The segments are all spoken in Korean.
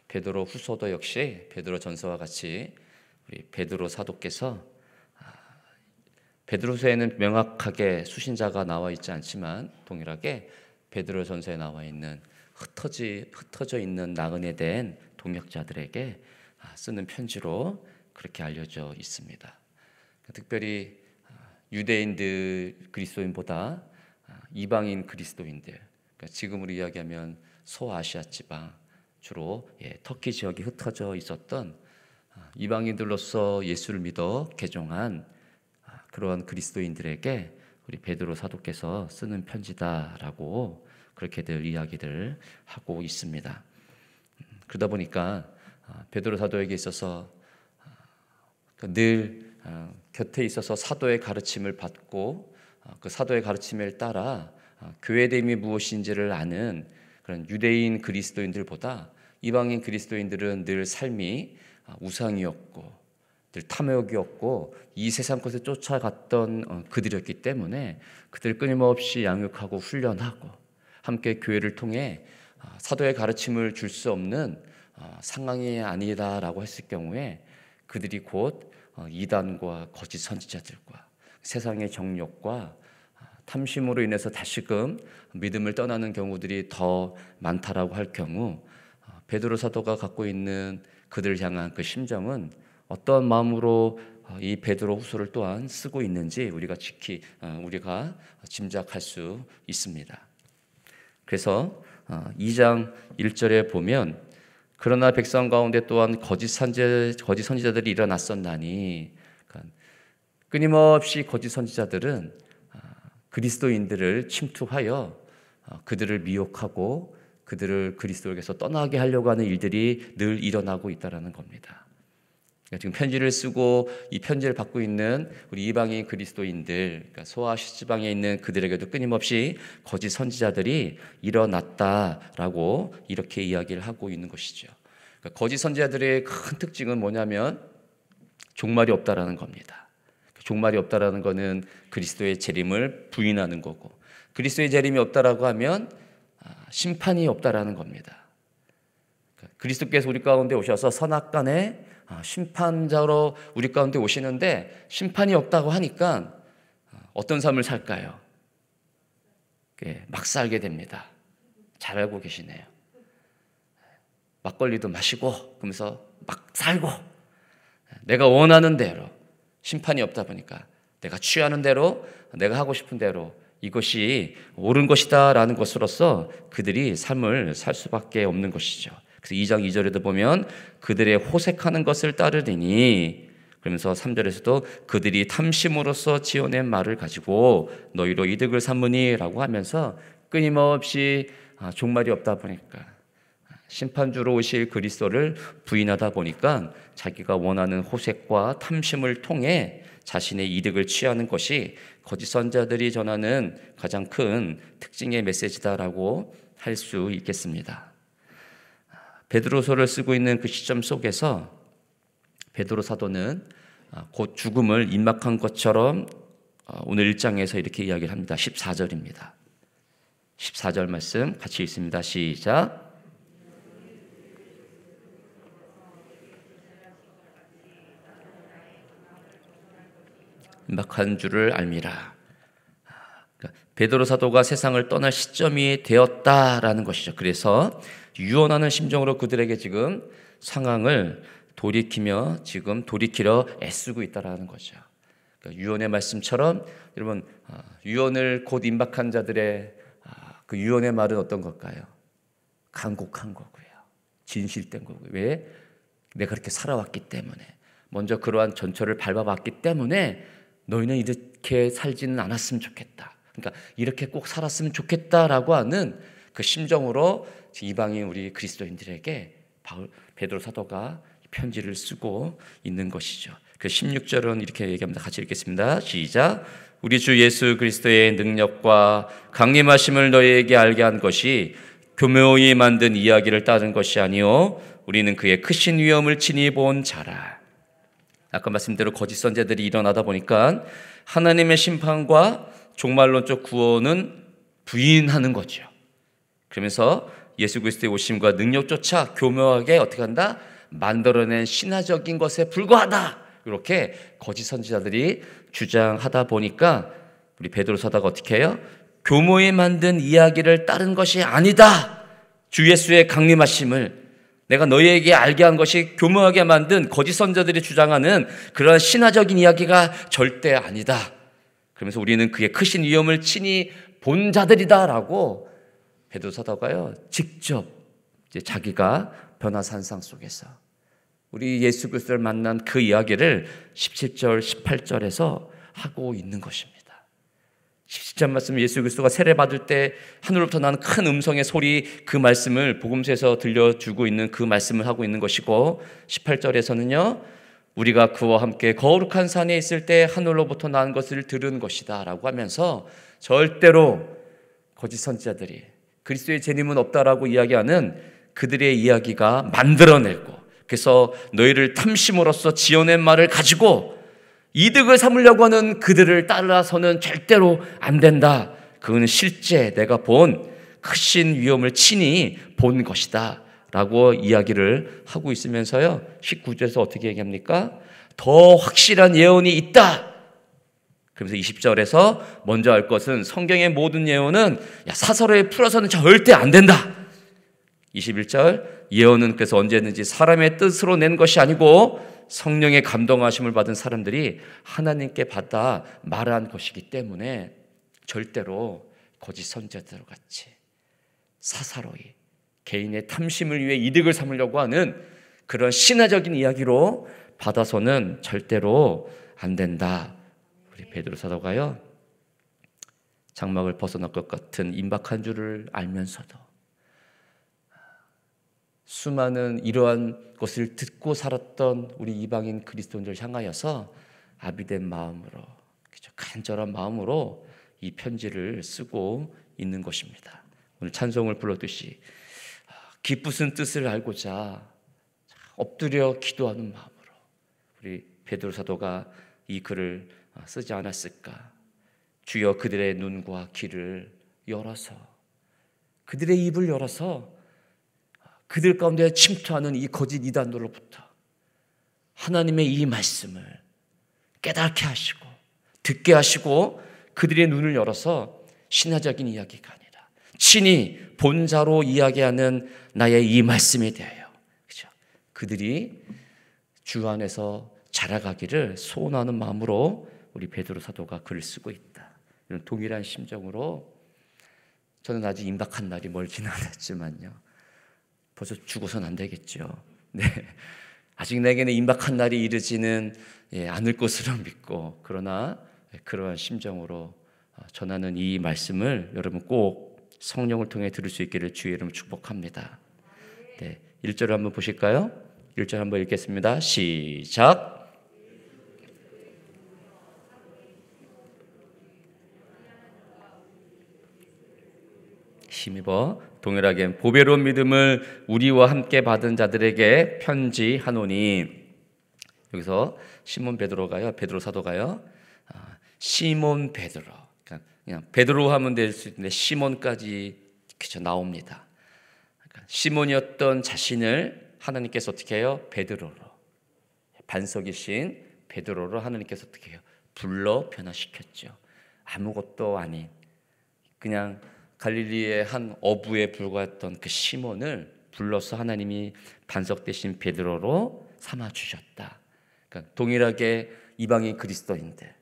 베드로 후서도 역시 베드로 전서와 같이 우리 베드로 사도께서 베드로서에는 명확하게 수신자가 나와 있지 않지만 동일하게 베드로 전서에 나와 있는 흩어져 있는 나그네 된 동역자들에게 쓰는 편지로 그렇게 알려져 있습니다. 특별히 유대인들 그리스도인보다 이방인 그리스도인들, 그러니까 지금으로 이야기하면 소아시아 지방, 주로 터키 지역에 흩어져 있었던 이방인들로서 예수를 믿어 개종한 그러한 그리스도인들에게 우리 베드로 사도께서 쓰는 편지다라고 그렇게들 이야기를 하고 있습니다. 그러다 보니까 베드로 사도에게 있어서 늘 곁에 있어서 사도의 가르침을 받고 그 사도의 가르침을 따라 교회됨이 무엇인지를 아는 그런 유대인 그리스도인들보다 이방인 그리스도인들은 늘 삶이 우상이었고 늘 탐욕이었고 이 세상 것에 쫓아갔던 그들이었기 때문에 그들 끊임없이 양육하고 훈련하고 함께 교회를 통해 사도의 가르침을 줄 수 없는 상황이 아니다라고 했을 경우에 그들이 곧 이단과 거짓 선지자들과 세상의 정욕과 탐심으로 인해서 다시금 믿음을 떠나는 경우들이 더 많다라고 할 경우 베드로 사도가 갖고 있는 그들을 향한 그 심정은 어떤 마음으로 이 베드로 후서를 또한 쓰고 있는지 우리가 짐작할 수 있습니다. 그래서 2장 1절에 보면 그러나 백성 가운데 또한 거짓 선지자들이 일어났었나니, 그러니까 끊임없이 거짓 선지자들은 그리스도인들을 침투하여 그들을 미혹하고 그들을 그리스도에게서 떠나게 하려고 하는 일들이 늘 일어나고 있다는 겁니다. 지금 편지를 쓰고 이 편지를 받고 있는 우리 이방인 그리스도인들, 그러니까 소아시아 지방에 있는 그들에게도 끊임없이 거짓 선지자들이 일어났다라고 이렇게 이야기를 하고 있는 것이죠. 그러니까 거짓 선지자들의 큰 특징은 뭐냐면 종말이 없다라는 겁니다. 종말이 없다라는 것은 그리스도의 재림을 부인하는 거고, 그리스도의 재림이 없다라고 하면 심판이 없다라는 겁니다. 그리스도께서 우리 가운데 오셔서 선악간에 심판자로 우리 가운데 오시는데 심판이 없다고 하니까 어떤 삶을 살까요? 막 살게 됩니다. 잘 알고 계시네요. 막걸리도 마시고 그러면서 막 살고 내가 원하는 대로, 심판이 없다 보니까 내가 취하는 대로, 내가 하고 싶은 대로 이것이 옳은 것이다 라는 것으로서 그들이 삶을 살 수밖에 없는 것이죠. 그래서 2장 2절에도 보면 그들의 호색하는 것을 따르리니, 그러면서 3절에서도 그들이 탐심으로써 지어낸 말을 가지고 너희로 이득을 삼으니 라고 하면서 끊임없이 종말이 없다 보니까, 심판주로 오실 그리스도를 부인하다 보니까 자기가 원하는 호색과 탐심을 통해 자신의 이득을 취하는 것이 거짓 선지자들이 전하는 가장 큰 특징의 메시지다라고 할 수 있겠습니다. 베드로서를 쓰고 있는 그 시점 속에서 베드로 사도는 곧 죽음을 임박한 것처럼 오늘 1장에서 이렇게 이야기를 합니다. 14절입니다. 14절 말씀 같이 읽습니다. 시작. 임박한 줄을 알미라. 베드로 사도가 세상을 떠날 시점이 되었다라는 것이죠. 그래서 유언하는 심정으로 그들에게 지금 상황을 돌이키려 애쓰고 있다라는 거죠. 그러니까 유언의 말씀처럼 여러분, 유언을 곧 임박한 자들의 그 유언의 말은 어떤 걸까요? 간곡한 거고요. 진실된 거고요. 왜? 내가 그렇게 살아왔기 때문에, 먼저 그러한 전철을 밟아봤기 때문에 너희는 이렇게 살지는 않았으면 좋겠다. 그러니까 이렇게 꼭 살았으면 좋겠다라고 하는 그 심정으로 이방인 우리 그리스도인들에게 베드로 사도가 편지를 쓰고 있는 것이죠. 그 16절은 이렇게 얘기합니다. 같이 읽겠습니다. 시작. 우리 주 예수 그리스도의 능력과 강림하심을 너희에게 알게 한 것이 교묘히 만든 이야기를 따른 것이 아니요 우리는 그의 크신 위엄을 친히 본 자라. 아까 말씀대로 거짓 선지자들이 일어나다 보니까 하나님의 심판과 종말론적 구원은 부인하는 거죠. 그러면서 예수 그리스도의 오심과 능력조차 교묘하게 어떻게 한다? 만들어낸 신화적인 것에 불과하다. 이렇게 거짓 선지자들이 주장하다 보니까 우리 베드로 사도가 어떻게 해요? 교모에 만든 이야기를 따른 것이 아니다. 주 예수의 강림하심을 내가 너희에게 알게 한 것이 교묘하게 만든 거짓 선지자들이 주장하는 그런 신화적인 이야기가 절대 아니다. 그러면서 우리는 그의 크신 위엄을 친히 본 자들이다라고 베드로 사도가요 직접 이제 자기가 변화산상 속에서 우리 예수 그리스도를 만난 그 이야기를 17절, 18절에서 하고 있는 것입니다. 17절 말씀, 예수 그리스도가 세례받을 때 하늘로부터 나는 큰 음성의 소리, 그 말씀을 복음서에서 들려주고 있는 그 말씀을 하고 있는 것이고, 18절에서는요 우리가 그와 함께 거룩한 산에 있을 때 하늘로부터 나는 것을 들은 것이다 라고 하면서 절대로 거짓 선지자들이 그리스도의 재림은 없다라고 이야기하는 그들의 이야기가 만들어내고, 그래서 너희를 탐심으로써 지어낸 말을 가지고 이득을 삼으려고 하는 그들을 따라서는 절대로 안 된다. 그건 실제 내가 본 크신 위엄을 친히 본 것이다 라고 이야기를 하고 있으면서요 19절에서 어떻게 얘기합니까? 더 확실한 예언이 있다. 그러면서 20절에서 먼저 알 것은 성경의 모든 예언은 사설에 풀어서는 절대 안 된다. 21절, 예언은 그래서 언제든지 사람의 뜻으로 낸 것이 아니고 성령의 감동하심을 받은 사람들이 하나님께 받아 말한 것이기 때문에 절대로 거짓 선지자들 같이 사사로이 개인의 탐심을 위해 이득을 삼으려고 하는 그런 신화적인 이야기로 받아서는 절대로 안 된다. 우리 베드로 사도가요 장막을 벗어날 것 같은 임박한 줄을 알면서도 수많은 이러한 것을 듣고 살았던 우리 이방인 그리스도인들 향하여서 아비된 마음으로, 간절한 마음으로 이 편지를 쓰고 있는 것입니다. 오늘 찬송을 불렀듯이 기쁘신 뜻을 알고자 엎드려 기도하는 마음으로 우리 베드로 사도가 이 글을 쓰지 않았을까? 주여 그들의 눈과 귀를 열어서, 그들의 입을 열어서 그들 가운데 침투하는 이 거짓 이단으로부터 하나님의 이 말씀을 깨닫게 하시고 듣게 하시고 그들의 눈을 열어서 신화적인 이야기가 아니라 친히 본자로 이야기하는 나의 이 말씀에 대하여, 그렇죠? 그들이 주 안에서 자라가기를 소원하는 마음으로 우리 베드로 사도가 글을 쓰고 있다. 이런 동일한 심정으로 저는 아직 임박한 날이 멀지는 않았지만요 벌써 죽어서는 안 되겠죠. 네, 아직 내게는 임박한 날이 이르지는 않을 것으로 믿고, 그러나 그러한 심정으로 전하는 이 말씀을 여러분 꼭 성령을 통해 들을 수 있기를 주의 이름으로 축복합니다. 네, 1절을 한번 보실까요? 1절 한번 읽겠습니다. 시작. 힘입어 동일하게 보배로운 믿음을 우리와 함께 받은 자들에게 편지하노니, 여기서 시몬 베드로가요, 베드로 사도가요, 시몬 베드로, 그냥 베드로 하면 될 수 있는데 시몬까지 그쵸 나옵니다. 그러니까 시몬이었던 자신을 하나님께서 어떻게 해요? 베드로로, 반석이신 베드로로 하나님께서 어떻게 해요? 불러 변화시켰죠. 아무것도 아닌 그냥 갈릴리의 한 어부에 불과했던 그 시몬을 불러서 하나님이 반석 대신 베드로로 삼아 주셨다. 그러니까 동일하게 이방인 그리스도인들,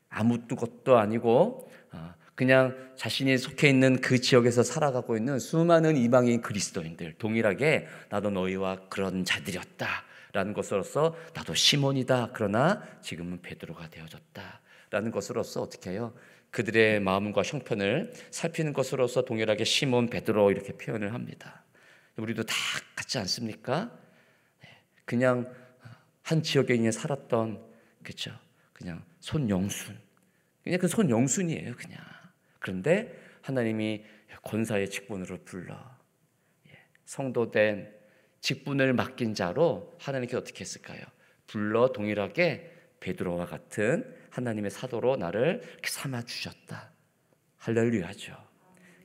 아무것도 아니고 그냥 자신이 속해 있는 그 지역에서 살아가고 있는 수많은 이방인 그리스도인들, 동일하게 나도 너희와 그런 자들이었다라는 것으로서 나도 시몬이다. 그러나 지금은 베드로가 되어졌다라는 것으로서 어떻게 해요? 그들의 마음과 형편을 살피는 것으로서 동일하게 시몬 베드로 이렇게 표현을 합니다. 우리도 다 같지 않습니까? 그냥 한 지역에 그냥 살았던, 그렇죠? 그냥 손영순, 그냥 그 손영순이에요, 그냥. 그런데 하나님이 권사의 직분으로 불러 성도된 직분을 맡긴 자로 하나님께서 어떻게 했을까요? 불러 동일하게 베드로와 같은 하나님의 사도로 나를 이렇게 삼아 주셨다. 할렐루야죠.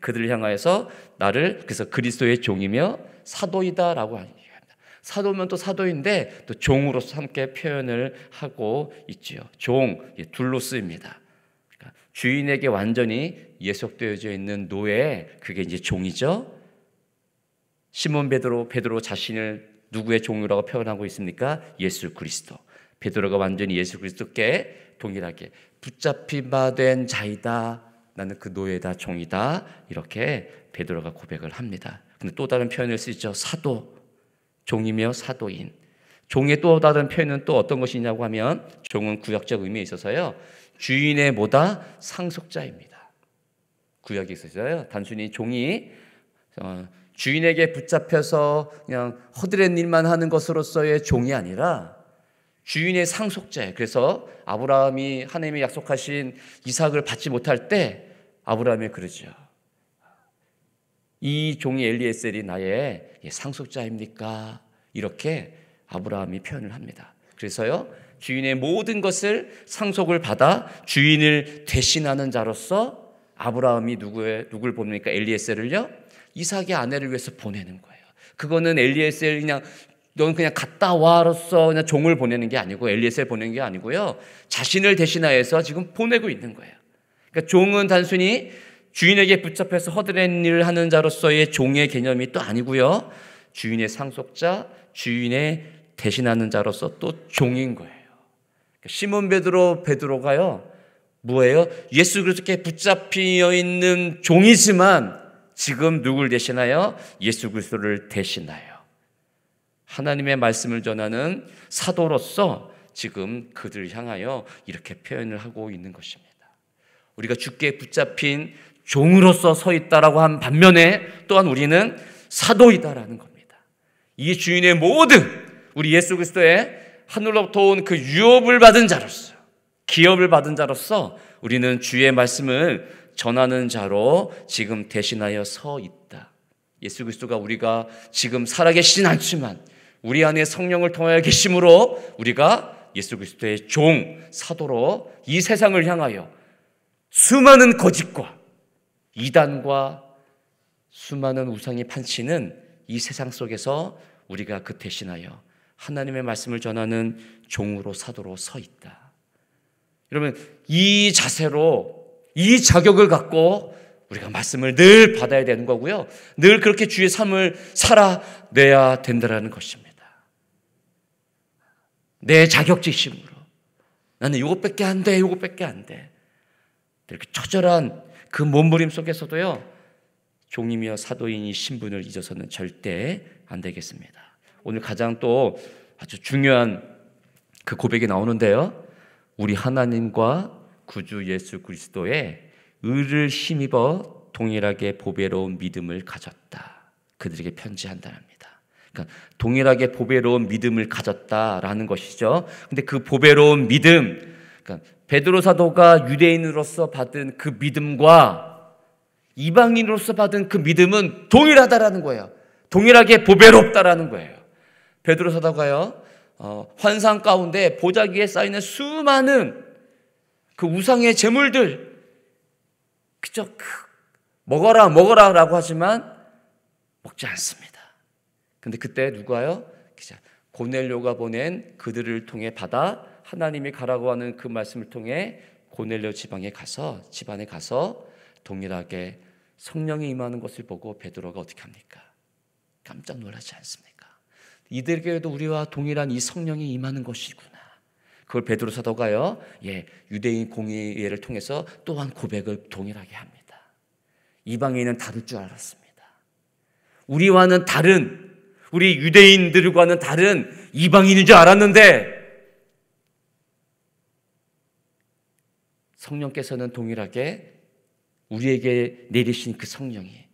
그들을 향하여서 나를 그래서 그리스도의 종이며 사도이다라고 합니다. 사도면 또 사도인데 또 종으로서 함께 표현을 하고 있지요. 종, 둘로 쓰입니다. 그러니까 주인에게 완전히 예속되어져 있는 노예, 그게 이제 종이죠. 시몬 베드로 자신을 누구의 종이라고 표현하고 있습니까? 예수 그리스도. 베드로가 완전히 예수 그리스도께 동일하게 붙잡힌 바 된 자이다. 나는 그 노예다, 종이다. 이렇게 베드로가 고백을 합니다. 근데 또 다른 표현을 쓰죠. 사도, 종이며 사도인. 종의 또 다른 표현은 또 어떤 것이냐고 하면 종은 구약적 의미에 있어서요, 주인의 뭐다? 상속자입니다. 구약에 있어서요, 단순히 종이 주인에게 붙잡혀서 그냥 허드렛 일만 하는 것으로서의 종이 아니라 주인의 상속자예요. 그래서 아브라함이 하나님이 약속하신 이삭을 받지 못할 때 아브라함이 그러죠. 이 종이 엘리에셀이 나의 상속자입니까? 이렇게 아브라함이 표현을 합니다. 그래서요, 주인의 모든 것을 상속을 받아 주인을 대신하는 자로서 아브라함이 누굴 보냅니까? 엘리에셀을요, 이삭의 아내를 위해서 보내는 거예요. 그거는 엘리에셀 넌 그냥 갔다 와로서 그냥 종을 보내는 게 아니고, 엘리에셀 보내는 게 아니고요, 자신을 대신하여서 지금 보내고 있는 거예요. 그러니까 종은 단순히 주인에게 붙잡혀서 허드렛 일을 하는 자로서의 종의 개념이 또 아니고요, 주인의 상속자, 주인의 대신하는 자로서 또 종인 거예요. 시몬 베드로가요, 뭐예요? 예수 그리스도께 붙잡혀 있는 종이지만 지금 누굴 대신하여? 예수 그리스도를 대신하여 하나님의 말씀을 전하는 사도로서 지금 그들을 향하여 이렇게 표현을 하고 있는 것입니다. 우리가 주께 붙잡힌 종으로서 서 있다라고 한 반면에 또한 우리는 사도이다라는 겁니다. 이 주인의 모든 우리 예수 그리스도의 하늘로부터 온 그 유업을 받은 자로서, 기업을 받은 자로서 우리는 주의 말씀을 전하는 자로 지금 대신하여 서 있다. 예수 그리스도가 우리가 지금 살아계시진 않지만 우리 안에 성령을 통하여 계심으로 우리가 예수 그리스도의 종, 사도로 이 세상을 향하여 수많은 거짓과 이단과 수많은 우상이 판치는 이 세상 속에서 우리가 그 대신하여 하나님의 말씀을 전하는 종으로, 사도로 서 있다. 여러분, 이 자세로, 이 자격을 갖고 우리가 말씀을 늘 받아야 되는 거고요, 늘 그렇게 주의 삶을 살아내야 된다는 것입니다. 내 자격지심으로 나는 이것밖에 안 돼, 이것밖에 안 돼, 이렇게 처절한 그 몸부림 속에서도요, 종이며 사도인이 신분을 잊어서는 절대 안 되겠습니다. 오늘 가장 또 아주 중요한 그 고백이 나오는데요, 우리 하나님과 구주 예수 그리스도의 의를 힘입어 동일하게 보배로운 믿음을 가졌다. 그들에게 편지한다랍니다. 그러니까 동일하게 보배로운 믿음을 가졌다라는 것이죠. 근데 그 보배로운 믿음, 그러니까 베드로 사도가 유대인으로서 받은 그 믿음과 이방인으로서 받은 그 믿음은 동일하다라는 거예요. 동일하게 보배롭다라는 거예요. 베드로 사도가요, 환상 가운데 보자기에 쌓이는 수많은 그 우상의 제물들, 그저 먹어라라고 하지만 먹지 않습니다. 근데 그때 누가요? 고넬료가 보낸 그들을 통해 받아 하나님이 가라고 하는 그 말씀을 통해 고넬료 집안에 가서 동일하게 성령이 임하는 것을 보고 베드로가 어떻게 합니까? 깜짝 놀라지 않습니까? 이들에게도 우리와 동일한 이 성령이 임하는 것이구나. 그걸 베드로 사도가요, 유대인 공의회를 통해서 또한 고백을 동일하게 합니다. 이방인은 다를 줄 알았습니다. 우리와는 다른, 우리 유대인들과는 다른 이방인인 줄 알았는데 성령께서는 동일하게 우리에게 내리신 그 성령이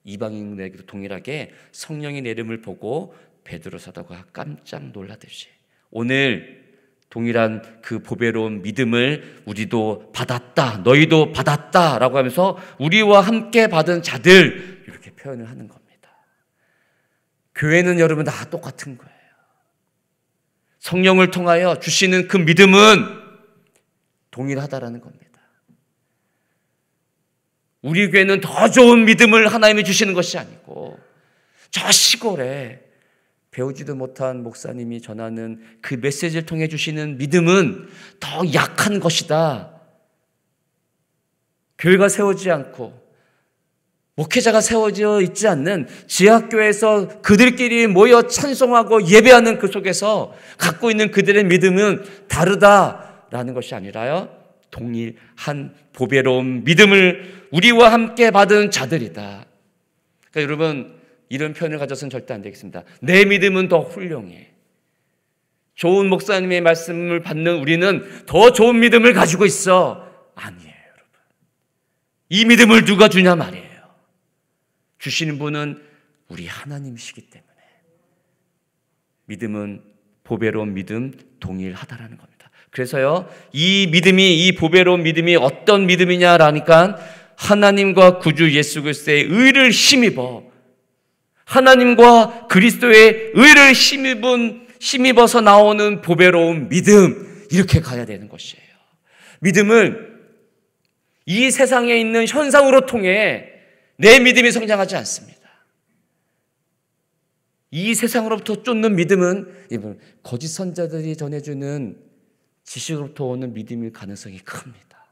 이방인에게도 동일하게 성령의 내림을 보고 베드로 사도가 깜짝 놀라듯이 오늘 동일한 그 보배로운 믿음을 우리도 받았다, 너희도 받았다라고 하면서 우리와 함께 받은 자들, 이렇게 표현을 하는 겁니다. 교회는 여러분 다 똑같은 거예요. 성령을 통하여 주시는 그 믿음은 동일하다라는 겁니다. 우리 교회는 더 좋은 믿음을 하나님이 주시는 것이 아니고 저 시골에 배우지도 못한 목사님이 전하는 그 메시지를 통해 주시는 믿음은 더 약한 것이다. 교회가 세워지지 않고 목회자가 세워져 있지 않는 지하교회에서 그들끼리 모여 찬송하고 예배하는 그 속에서 갖고 있는 그들의 믿음은 다르다라는 것이 아니라요, 동일한 보배로운 믿음을 우리와 함께 받은 자들이다. 그러니까 여러분, 이런 표현을 가져서는 절대 안 되겠습니다. 내 믿음은 더 훌륭해. 좋은 목사님의 말씀을 받는 우리는 더 좋은 믿음을 가지고 있어. 아니에요, 여러분. 이 믿음을 누가 주냐 말이에요. 주시는 분은 우리 하나님이시기 때문에 믿음은 보배로운 믿음 동일하다라는 겁니다. 그래서요, 이 믿음이, 이 보배로운 믿음이 어떤 믿음이냐라니까 하나님과 구주 예수 그리스도의 의를 힘입어, 하나님과 그리스도의 의를 힘입어서 나오는 보배로운 믿음, 이렇게 가야 되는 것이에요. 믿음을 이 세상에 있는 현상으로 통해 내 믿음이 성장하지 않습니다. 이 세상으로부터 쫓는 믿음은 거짓 선자들이 전해주는 지식으로부터 오는 믿음일 가능성이 큽니다.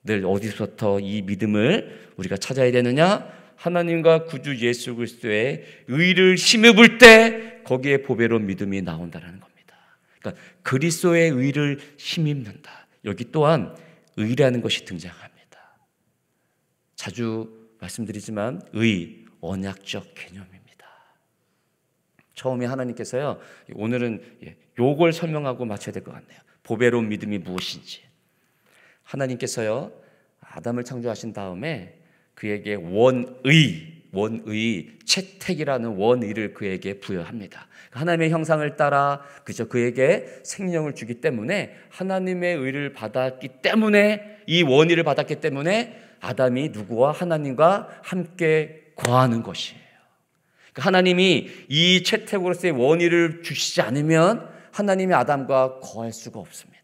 늘 어디서부터 이 믿음을 우리가 찾아야 되느냐? 하나님과 구주 예수 그리스도의 의를 힘입을 때 거기에 보배로운 믿음이 나온다는 겁니다. 그러니까 그리스도의 의를 힘입는다. 여기 또한 의라는 것이 등장합니다. 자주 말씀드리지만 의, 언약적 개념입니다. 처음에 하나님께서요, 오늘은 요걸 설명하고 마쳐야 될 것 같네요. 보배로운 믿음이 무엇인지. 하나님께서요, 아담을 창조하신 다음에 그에게 원의, 채택이라는 원의를 그에게 부여합니다. 하나님의 형상을 따라 그에게 생명을 주기 때문에, 하나님의 의를 받았기 때문에, 이 원의를 받았기 때문에 아담이 누구와 하나님과 함께 거하는 것이에요. 하나님이 이 채택으로서의 원의를 주시지 않으면 하나님이 아담과 거할 수가 없습니다.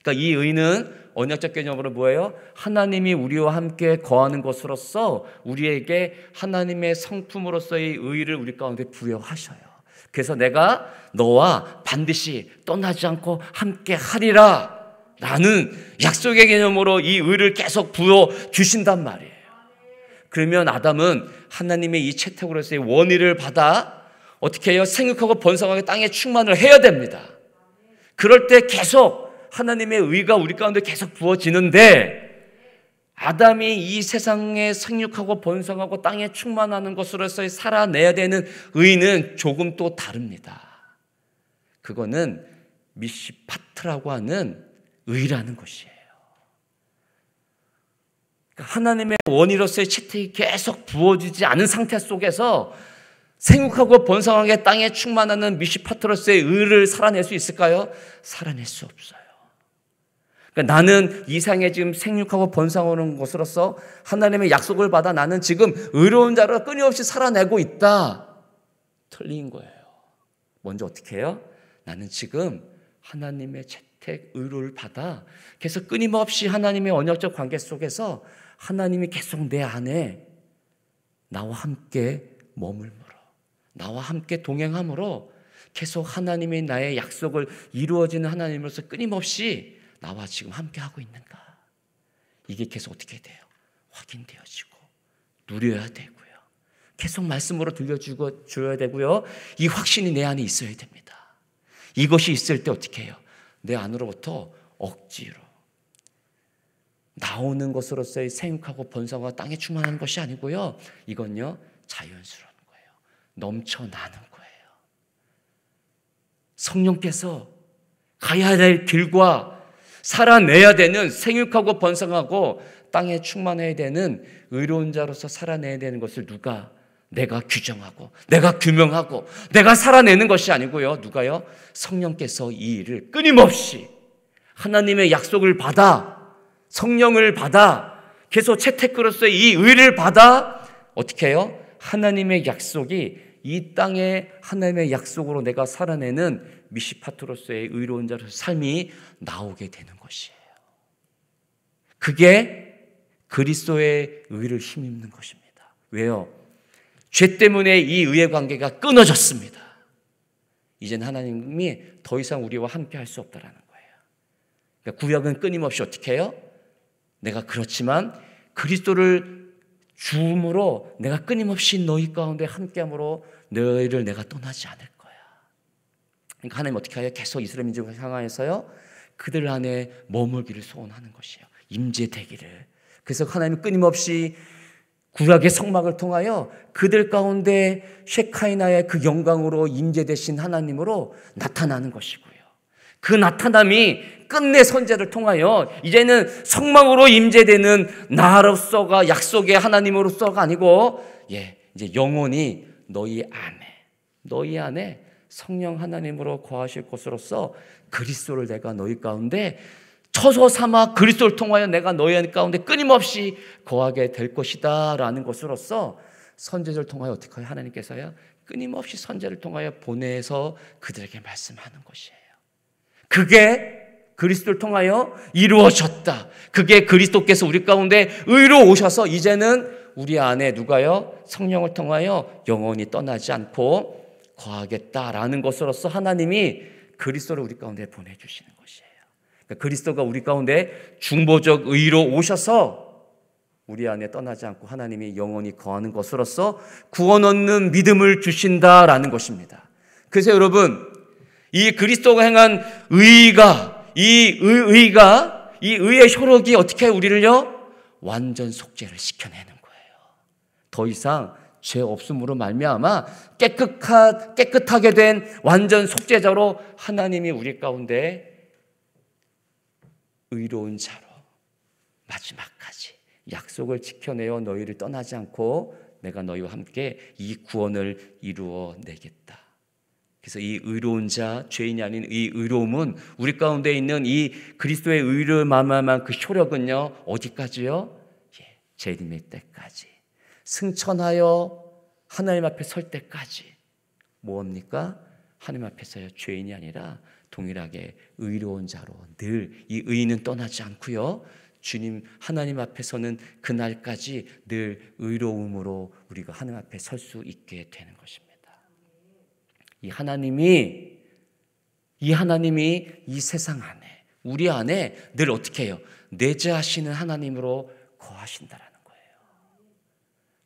그러니까 이 의는 언약적 개념으로 뭐예요? 하나님이 우리와 함께 거하는 것으로서 우리에게 하나님의 성품으로서의 의를 우리 가운데 부여하셔요. 그래서 내가 너와 반드시 떠나지 않고 함께 하리라 라는 약속의 개념으로 이 의를 계속 부여주신단 말이에요. 그러면 아담은 하나님의 이 채택으로서의 원의를 받아 어떻게 해요? 생육하고 번성하게 땅에 충만을 해야 됩니다. 그럴 때 계속 하나님의 의가 우리 가운데 계속 부어지는데, 아담이 이 세상에 생육하고 번성하고 땅에 충만하는 것으로서 살아내야 되는 의는 조금 또 다릅니다. 그거는 미시파트라고 하는 의라는 것이에요. 하나님의 원의로서의 채택이 계속 부어지지 않은 상태 속에서 생육하고 번성하게 땅에 충만하는 미시파트로서의 의를 살아낼 수 있을까요? 살아낼 수 없어요. 그러니까 나는 이 세상에 지금 생육하고 번성하는 것으로서 하나님의 약속을 받아 나는 지금 의로운 자로 끊임없이 살아내고 있다. 틀린 거예요. 먼저 어떻게 해요? 나는 지금 하나님의 채택 의를 받아 계속 끊임없이 하나님의 언약적 관계 속에서 하나님이 계속 내 안에 나와 함께 머물므로, 나와 함께 동행함으로 계속 하나님의 나의 약속을 이루어지는 하나님으로서 끊임없이 나와 지금 함께하고 있는가? 이게 계속 어떻게 돼요? 확인되어지고 누려야 되고요. 계속 말씀으로 들려줘야 되고요. 이 확신이 내 안에 있어야 됩니다. 이것이 있을 때 어떻게 해요? 내 안으로부터 억지로 나오는 것으로서의 생육하고 번성과 땅에 충만하는 것이 아니고요. 이건요, 자연스러운 거예요. 넘쳐나는 거예요. 성령께서 가야 될 길과 살아내야 되는, 생육하고 번성하고 땅에 충만해야 되는 의로운 자로서 살아내야 되는 것을 내가 규정하고 내가 규명하고 내가 살아내는 것이 아니고요. 누가요? 성령께서 이 일을 끊임없이 하나님의 약속을 받아, 성령을 받아, 계속 채택으로서의 이 의를 받아 어떻게 해요? 하나님의 약속이 이 땅에 하나님의 약속으로 내가 살아내는 미시파트로서의 의로운 자로서 삶이 나오게 되는 것이에요. 그게 그리스도의 의를 힘입는 것입니다. 왜요? 죄 때문에 이 의의 관계가 끊어졌습니다. 이제는 하나님이 더 이상 우리와 함께 할 수 없다라는 거예요. 그러니까 구약은 끊임없이 어떻게 해요? 내가 그렇지만 그리스도를 주음으로 내가 끊임없이 너희 가운데 함께함으로 너희를 내가 떠나지 않을 거야. 그러니까 하나님 어떻게 해요? 계속 이스라엘 민족을 향하여서요 그들 안에 머물기를 소원하는 것이에요. 임재되기를. 그래서 하나님은 끊임없이 구약의 성막을 통하여 그들 가운데 셰카이나의 그 영광으로 임재되신 하나님으로 나타나는 것이고요. 그 나타남이 끝내 선제를 통하여 이제는 성막으로 임재되는 나로서가 약속의 하나님으로서가 아니고 이제 영원히 너희 안에 성령 하나님으로 거하실 것으로서 그리스도를 내가 너희 가운데 처소 삼아 그리스도를 통하여 내가 너희 가운데 끊임없이 거하게 될 것이다 라는 것으로서 선제를 통하여 어떻게 해요? 하나님께서요 끊임없이 선제를 통하여 보내서 그들에게 말씀하는 것이에요. 그게 그리스도를 통하여 이루어졌다. 그게 그리스도께서 우리 가운데 의로 오셔서 이제는 우리 안에 누가요? 성령을 통하여 영원히 떠나지 않고 거하겠다라는 것으로서 하나님이 그리스도를 우리 가운데 보내주시는 것이에요. 그러니까 그리스도가 우리 가운데 중보적 의로 오셔서 우리 안에 떠나지 않고 하나님이 영원히 거하는 것으로서 구원 얻는 믿음을 주신다라는 것입니다. 그래서 여러분 이 그리스도가 행한 의가 이 의의 효력이 어떻게 우리를요? 완전 속죄를 시켜내는 거예요. 더 이상 죄 없음으로 말미암아 깨끗하게 된 완전 속죄자로 하나님이 우리 가운데 의로운 자로 마지막까지 약속을 지켜내어 너희를 떠나지 않고 내가 너희와 함께 이 구원을 이루어 내겠다. 그래서 이 의로운 자, 죄인이 아닌 이 의로움은 우리 가운데 있는 이 그리스도의 의를 말미암은 그 효력은요 어디까지요? 재림의 때까지 승천하여 하나님 앞에 설 때까지 뭡니까? 하나님 앞에서요 죄인이 아니라 동일하게 의로운 자로 늘 이 의는 떠나지 않고요 주님 하나님 앞에서는 그날까지 늘 의로움으로 우리가 하나님 앞에 설 수 있게 되는 것입니다. 이 하나님이 이 세상 안에 우리 안에 늘 어떻게 해요? 내재하시는 하나님으로 거하신다라는 거예요.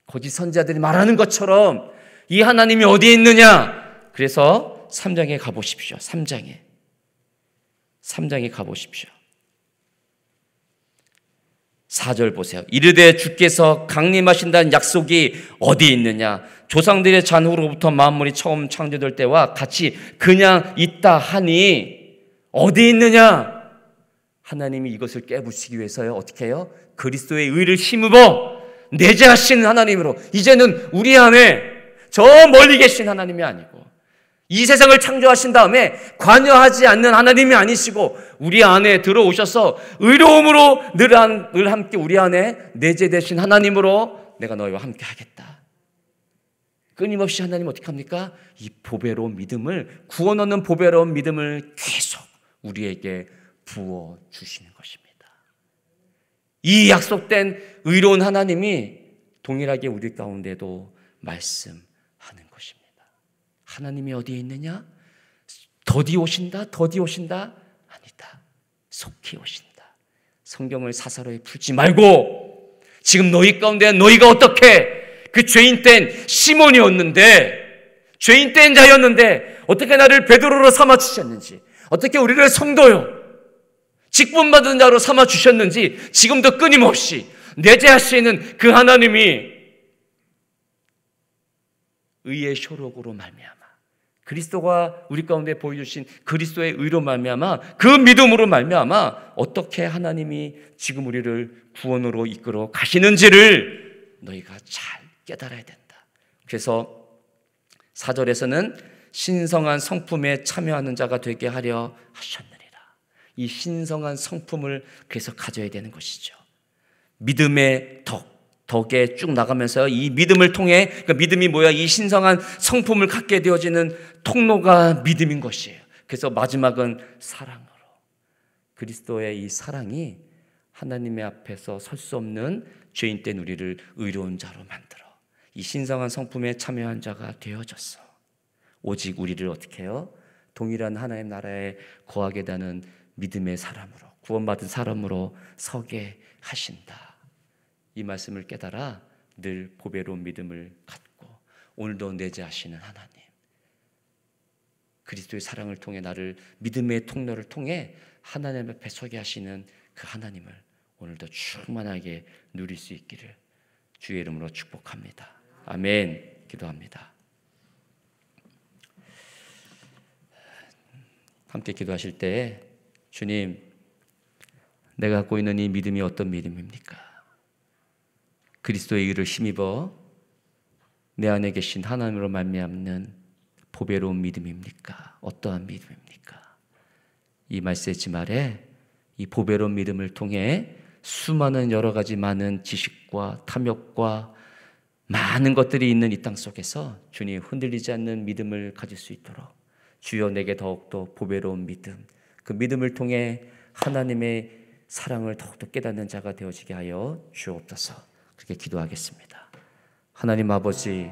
거짓 선지자들이 말하는 것처럼 이 하나님이 어디에 있느냐? 그래서 3장에 가보십시오. 3장에 가보십시오. 4절 보세요. 이르되 주께서 강림하신다는 약속이 어디 있느냐? 조상들의 잔후로부터 만물이 처음 창조될 때와 같이 그냥 있다 하니 어디 있느냐? 하나님이 이것을 깨부시기 위해서요 어떻게 해요? 그리스도의 의를 힘입어 내재하시는 하나님으로 이제는 우리 안에 저 멀리 계신 하나님이 아니고 이 세상을 창조하신 다음에 관여하지 않는 하나님이 아니시고 우리 안에 들어오셔서 의로움으로 늘 함께 우리 안에 내재되신 하나님으로 내가 너희와 함께 하겠다. 끊임없이 하나님 어떻게 합니까? 이 보배로운 믿음을 구원 얻는 보배로운 믿음을 계속 우리에게 부어주시는 것입니다. 이 약속된 의로운 하나님이 동일하게 우리 가운데도 말씀하는 것입니다. 하나님이 어디에 있느냐? 더디 오신다? 아니다. 속히 오신다. 성경을 사사로이 풀지 말고 지금 너희 가운데 너희가 어떻게 그 죄인 땐 시몬이었는데 죄인 땐 자였는데 어떻게 나를 베드로로 삼아 주셨는지 어떻게 우리를 성도요 직분받은 자로 삼아 주셨는지 지금도 끊임없이 내재하시는 그 하나님이 의의 효력으로 말미암아 그리스도가 우리 가운데 보여주신 그리스도의 의로 말미암아 그 믿음으로 말미암아 어떻게 하나님이 지금 우리를 구원으로 이끌어 가시는지를 너희가 잘 깨달아야 된다. 그래서 4절에서는 신성한 성품에 참여하는 자가 되게 하려 하셨느니라. 이 신성한 성품을 그래서 가져야 되는 것이죠. 믿음의 덕에 쭉 나가면서 이 믿음을 통해 그러니까 믿음이 뭐야? 이 신성한 성품을 갖게 되어지는 통로가 믿음인 것이에요. 그래서 마지막은 사랑으로 그리스도의 이 사랑이 하나님의 앞에서 설 수 없는 죄인 된 우리를 의로운 자로 만들어 이 신성한 성품에 참여한 자가 되어졌어. 오직 우리를 어떻게 해요? 동일한 하나님 나라에 거하게 되는 믿음의 사람으로, 구원받은 사람으로 서게 하신다. 이 말씀을 깨달아 늘 보배로운 믿음을 갖고 오늘도 내재하시는 하나님, 그리스도의 사랑을 통해 나를 믿음의 통로를 통해 하나님 앞에 서게 하시는 그 하나님을 오늘도 충만하게 누릴 수 있기를 주의 이름으로 축복합니다. 아멘. 기도합니다. 함께 기도하실 때 주님, 내가 갖고 있는 이 믿음이 어떤 믿음입니까? 그리스도의 의를 힘입어 내 안에 계신 하나님으로 말미암는 보배로운 믿음입니까? 어떠한 믿음입니까? 이 말세지 말에 이 보배로운 믿음을 통해 수많은 여러 가지 많은 지식과 탐욕과 많은 것들이 있는 이 땅 속에서 주님 흔들리지 않는 믿음을 가질 수 있도록 주여 내게 더욱더 보배로운 믿음, 그 믿음을 통해 하나님의 사랑을 더욱더 깨닫는 자가 되어지게 하여 주옵소서. 그렇게 기도하겠습니다. 하나님 아버지,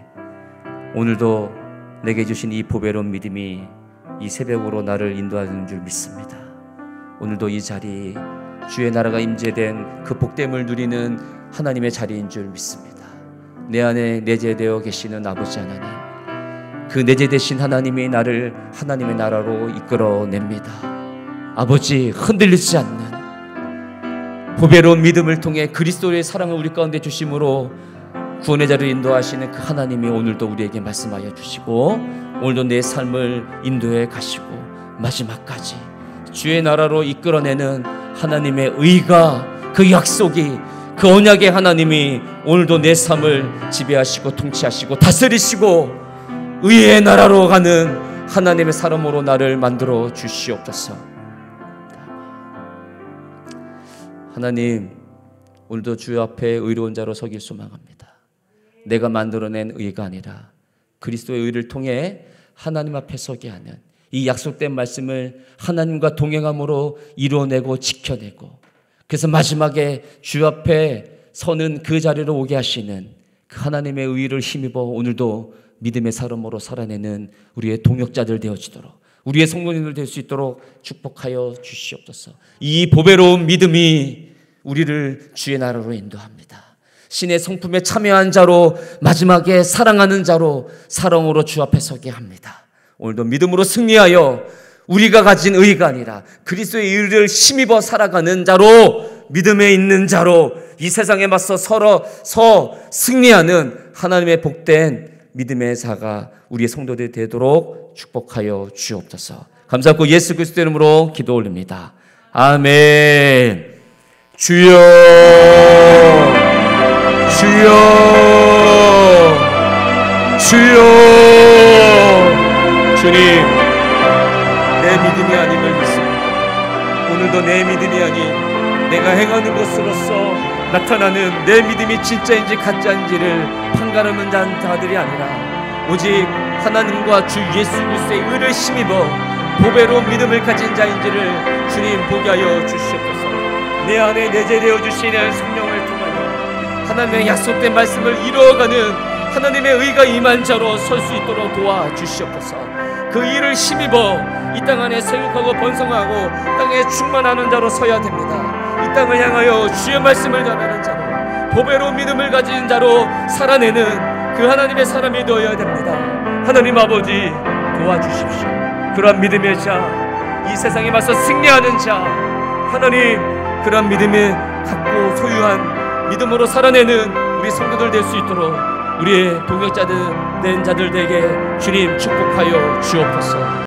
오늘도 내게 주신 이 보배로운 믿음이 이 새벽으로 나를 인도하는 줄 믿습니다. 오늘도 이 자리, 주의 나라가 임재된 그 복됨을 누리는 하나님의 자리인 줄 믿습니다. 내 안에 내재되어 계시는 아버지 하나님, 그 내재되신 하나님이 나를 하나님의 나라로 이끌어냅니다. 아버지, 흔들리지 않는 보배로운 믿음을 통해 그리스도의 사랑을 우리 가운데 주심으로 구원의 자리를 인도하시는 그 하나님이 오늘도 우리에게 말씀하여 주시고 오늘도 내 삶을 인도해 가시고 마지막까지 주의 나라로 이끌어내는 하나님의 의가, 그 약속이, 그 언약의 하나님이 오늘도 내 삶을 지배하시고 통치하시고 다스리시고 의의 나라로 가는 하나님의 사람으로 나를 만들어 주시옵소서. 하나님, 오늘도 주 앞에 의로운 자로 서길 소망합니다. 내가 만들어낸 의가 아니라 그리스도의 의를 통해 하나님 앞에 서게 하는 이 약속된 말씀을 하나님과 동행함으로 이루어내고 지켜내고, 그래서 마지막에 주 앞에 서는 그 자리로 오게 하시는 그 하나님의 의를 힘입어 오늘도 믿음의 사람으로 살아내는 우리의 동역자들 되어지도록, 우리의 성도님들 될 수 있도록 축복하여 주시옵소서. 이 보배로운 믿음이 우리를 주의 나라로 인도합니다. 신의 성품에 참여한 자로, 마지막에 사랑하는 자로, 사랑으로 주 앞에 서게 합니다. 오늘도 믿음으로 승리하여 우리가 가진 의가 아니라 그리스도의 의를 힘입어 살아가는 자로, 믿음에 있는 자로 이 세상에 맞서 서 승리하는 하나님의 복된 믿음의 자가 우리의 성도들이 되도록 축복하여 주옵소서. 감사하고 예수 그리스도 이름으로 기도 올립니다. 아멘. 주여, 주여, 주여. 주님, 내 믿음이 아님을 믿습니다. 오늘도 내 믿음이 아닌 내가 행하는 것으로서 나타나는 내 믿음이 진짜인지 가짜인지를 판가름하는 자들이 아니라 오직 하나님과 주 예수 그리스도의 의를 힘입어 보배로운 믿음을 가진 자인지를 주님 보게 하여 주시옵소서. 내 안에 내재되어 주시는 성령을 통하여 하나님의 약속된 말씀을 이루어가는 하나님의 의가 임한 자로 설 수 있도록 도와주시옵소서. 그 일을 힘입어 이 땅 안에 세육하고 번성하고 땅에 충만하는 자로 서야 됩니다. 이 땅을 향하여 주의 말씀을 전하는 자로, 보배로운 믿음을 가진 자로 살아내는 그 하나님의 사람이 되어야 됩니다. 하나님 아버지, 도와주십시오. 그러한 믿음의 자, 이 세상에 맞서 승리하는 자, 하나님, 그러한 믿음을 갖고 소유한 믿음으로 살아내는 우리 성도들 될 수 있도록 우리의 동역자들 된 자들에게 주님 축복하여 주옵소서.